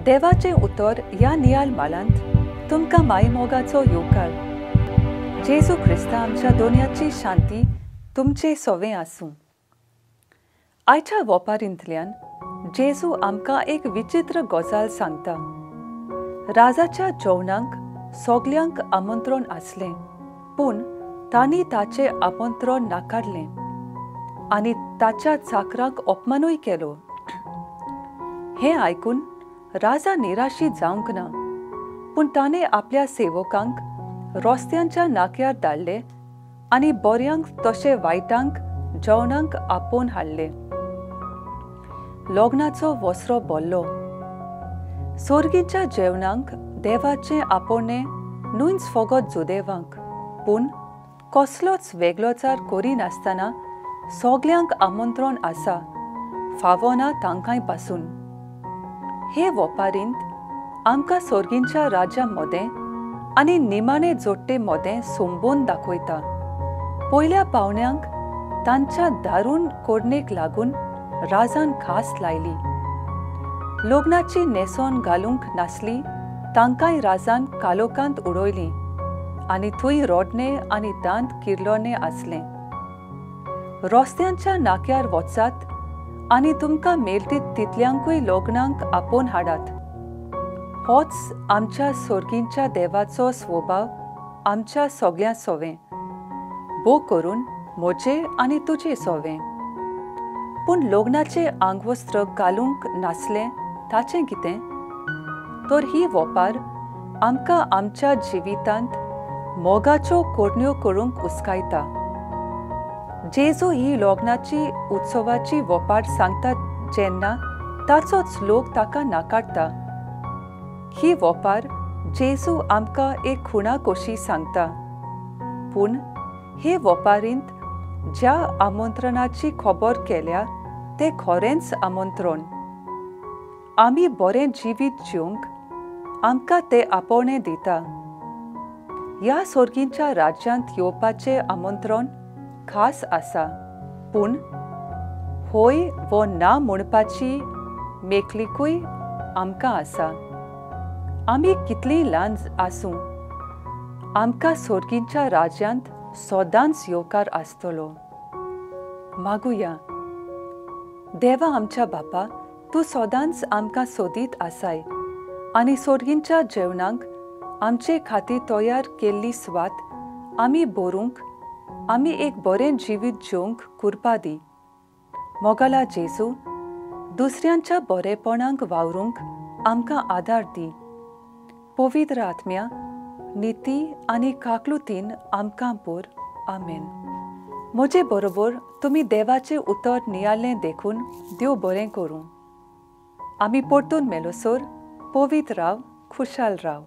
देवाचे उतर या नियाल मालांत तुमकां मायमोगाचो येवकार. जेजू ख्रिस्ता आमच्या दोनयाची शांती तुमचे सोवे आसूं. आयच्या वोपारींतल्यान जेजू आमकां एक विचित्र गजाल सांगता. राजाच्या जेवणाक सोगल्यांक आमंत्रण आसलें, पूण तांणी ताचें आमंत्रण नाकारलें आनी ताच्या चाकरांक अपमानूय केलो. हें आयकून राजा निराशी जावंक ना, पूण ताणें आपल्या सेवकांक रस्त्यांच्या नाक्यार धाडले आनी बऱ्यांक तशें वायटांक जेवणाक आपोवन हाडलें. लग्नाचो वसरो भरलो. सोर्गीच्या जेवणाक देवाचें आपोवणें न्हूच फकत जुदेवांक, पूण कसलोच वेगळोचार करिनासतना सोगल्यांक आमंत्रण आसा, फावो ना तांकांय पासून. हे वोपारींत आमकां सोर्गींच्या राज्या मोदें आनी निमाणें जोडटे मोदें सोंबोवन दाखयता. पयल्या पावण्यांक तांच्या दारूण कोडणेक लागून राजान खास लायली. लग्नाची न्हेसोन घालूंक नासली तांकांय राजान कालोखांत उडयलीं आनी थंय रोडणें आनी दांत किर्लोणें आसलें. रस्त्यांच्या नाक्यार वचात आनी तुमकां मेळटीत तितल्यांकूय लग्नाक आपोवन हाडात. होच आमच्या सोर्गींच्या देवाचो स्वभाव आमच्या सोगल्यां सोवें, भोव करून म्हजें आनी तुजें सोवें. पूण लग्नाचें आंगवस्त्र घालूंक नासलें ताचें कितें? तर ही वोपार आमकां आमच्या जिवितांत मोगाच्यो कोडण्यो करूंक उस्कायता. जेजू ही लग्नाची उत्सवाची वोपार सांगता जेन्ना ताचोच लोक ताका नाकारता. ही वोपार जेजू आमकां एक खुणा कशी सांगता. पूण हे वोपारींत ज्या आमंत्रणाची खबर केल्या तें खरेंच आमंत्रण. आमी बरें जिवीत जिवंक आमकां तें आपोवणें दिता. ह्या सोर्गींच्या राज्यांत येवपाचें आमंत्रण खास आसा, पूण होय वो ना म्हणपाची मेकळीकूय आमकां आसा. आमी कितलीं ल्हान आसूं, आमकां सोर्गींच्या राज्यांत सोदांच येवकार आसतलो. मागुया. देवा आमच्या बापा, तूं सोदांच आमकां सोदीत आसाय आनी सोर्गींच्या जेवणाक आमचे खातीर तयार केल्ली स्वात आमी भरूंक आमी एक बरें जिवीत जिवंक कुरपा दी. मोगाला जेजू, दुसऱ्यांच्या बरेपणांक वावरूंक आमकां आदार दी. पवित्र आत्म्या, निती आनी काकलुतीन आमकां पूर. आमेन. म्हजे बरोबर तुमी देवाचें उतर नियाळें देखून देव बरें करूं. आमी परतून मेलोसोर पवित्र राव, खुशाल राव.